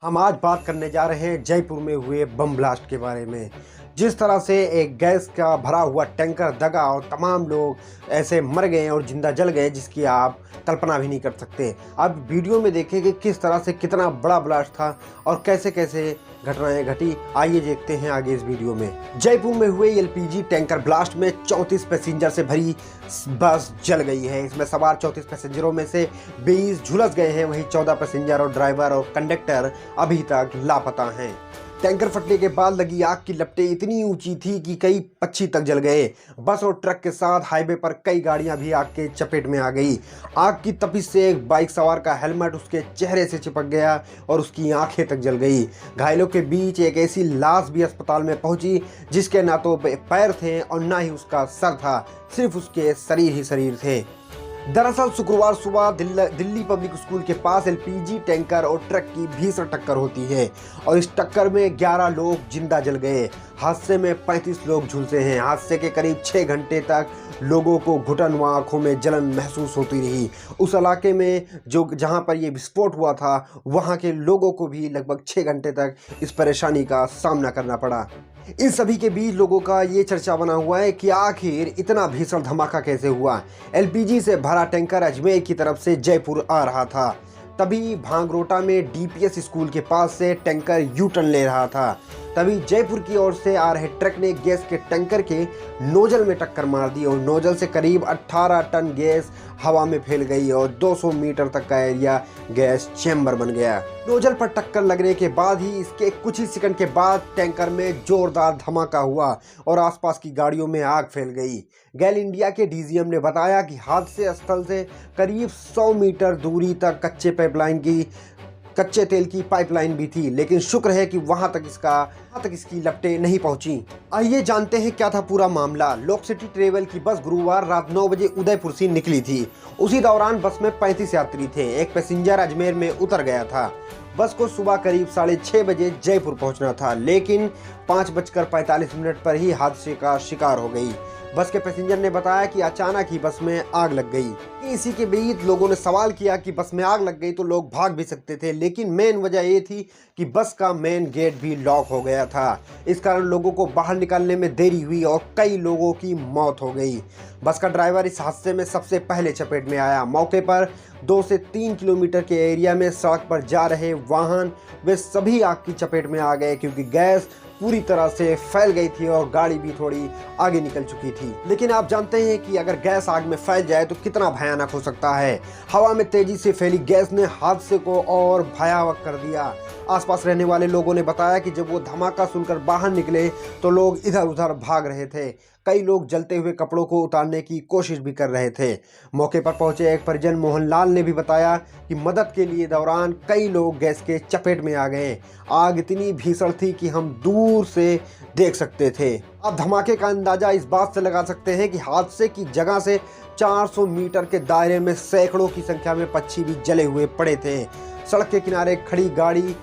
हम आज बात करने जा रहे हैं जयपुर में हुए बम ब्लास्ट के बारे में। जिस तरह से एक गैस का भरा हुआ टैंकर दगा और तमाम लोग ऐसे मर गए और जिंदा जल गए जिसकी आप कल्पना भी नहीं कर सकते। आप वीडियो में देखें कि किस तरह से कितना बड़ा ब्लास्ट था और कैसे कैसे घटनाएं घटी। आइए देखते हैं आगे इस वीडियो में। जयपुर में हुए एलपीजी टैंकर ब्लास्ट में 34 पैसेंजर से भरी बस जल गई है। इसमें सवार 34 पैसेंजरों में से 20 झुलस गए हैं, वहीं 14 पैसेंजर और ड्राइवर और कंडक्टर अभी तक लापता हैं। टैंकर फटने के बाद लगी आग की लपटें इतनी ऊंची थी कि कई पक्षी तक जल गए। बस और ट्रक के साथ हाईवे पर कई गाड़ियां भी आग के चपेट में आ गई। आग की तपिश से एक बाइक सवार का हेलमेट उसके चेहरे से चिपक गया और उसकी आंखें तक जल गई। घायलों के बीच एक ऐसी लाश भी अस्पताल में पहुंची जिसके ना तो पैर थे और ना ही उसका सर था, सिर्फ उसके शरीर ही शरीर थे। दरअसल शुक्रवार सुबह दिल्ली पब्लिक स्कूल के पास एलपीजी टैंकर और ट्रक की भीषण टक्कर होती है और इस टक्कर में 11 लोग जिंदा जल गए। हादसे में 35 लोग झुलसे हैं। हादसे के करीब 6 घंटे तक लोगों को घुटन व आंखों में जलन महसूस होती रही। उस इलाके में जहां पर यह विस्फोट हुआ था वहां के लोगों को भी लगभग 6 घंटे तक इस परेशानी का सामना करना पड़ा। इन सभी के बीच लोगों का ये चर्चा बना हुआ है कि आखिर इतना भीषण धमाका कैसे हुआ। एलपीजी से भरा टैंकर अजमेर की तरफ से जयपुर आ रहा था। तभी भांगरोटा में डीपीएस स्कूल के पास से टैंकर यू टर्न ले रहा था। तभी जयपुर की ओर से आ रहे ट्रक ने गैस के टैंकर के नोजल में टक्कर मार दी और नोजल से करीब 18 टन गैस हवा में फैल गई और 200 मीटर तक का एरिया गैस चैम्बर बन गया। नोजल पर टक्कर लगने के बाद ही इसके कुछ ही सेकंड के बाद टैंकर में जोरदार धमाका हुआ और आसपास की गाड़ियों में आग फैल गई। गैल इंडिया के डीजीएम ने बताया कि हादसे स्थल से करीब 100 मीटर दूरी तक कच्चे तेल की पाइपलाइन भी थी, लेकिन शुक्र है कि वहां तक इसकी लपटें नहीं पहुंची। आइए जानते हैं क्या था पूरा मामला। लॉक सिटी ट्रेवल की बस गुरुवार रात 9 बजे उदयपुर से निकली थी। उसी दौरान बस में 35 यात्री थे। एक पैसेंजर अजमेर में उतर गया था। बस को सुबह करीब 6:30 बजे जयपुर पहुंचना था, लेकिन 5:45 पर ही हादसे का शिकार हो गई। बस के पैसेंजर ने बताया कि अचानक ही बस में आग लग गई। इसी के बीच लोगों ने सवाल किया कि बस में आग लग गई तो लोग भाग भी सकते थे, लेकिन मेन वजह ये थी कि बस का मेन गेट भी लॉक हो गया था। इस कारण लोगों को बाहर निकालने में देरी हुई और कई लोगों की मौत हो गई। बस का ड्राइवर इस हादसे में सबसे पहले चपेट में आया। मौके पर 2 से 3 किलोमीटर के एरिया में सड़क पर जा रहे वाहन वे सभी आग की चपेट में आ गए, क्योंकि गैस पूरी तरह से फैल गई थी और गाड़ी भी थोड़ी आगे निकल चुकी थी। लेकिन आप जानते हैं कि अगर गैस आग में फैल जाए तो कितना भयानक हो सकता है। हवा में तेजी से फैली गैस ने हादसे को और भयावह कर दिया। आसपास रहने वाले लोगों ने बताया कि जब वो धमाका सुनकर बाहर निकले तो लोग इधर उधर भाग रहे थे। कई लोग जलते हुए कपड़ों को उतारने की कोशिश भी कर रहे थे। मौके पर पहुंचे एक परिजन मोहनलाल ने भी बताया कि मदद के लिए दौरान कई लोग गैस के चपेट में आ गए। आग इतनी भीषण थी कि हम दूर से देख सकते थे। अब धमाके का अंदाजा इस बात से लगा सकते हैं कि हादसे की जगह से 400 मीटर के दायरे में सैकड़ों की संख्या में पक्षी भी जले हुए पड़े थे। सड़क के किनारे खड़ी गाड़ी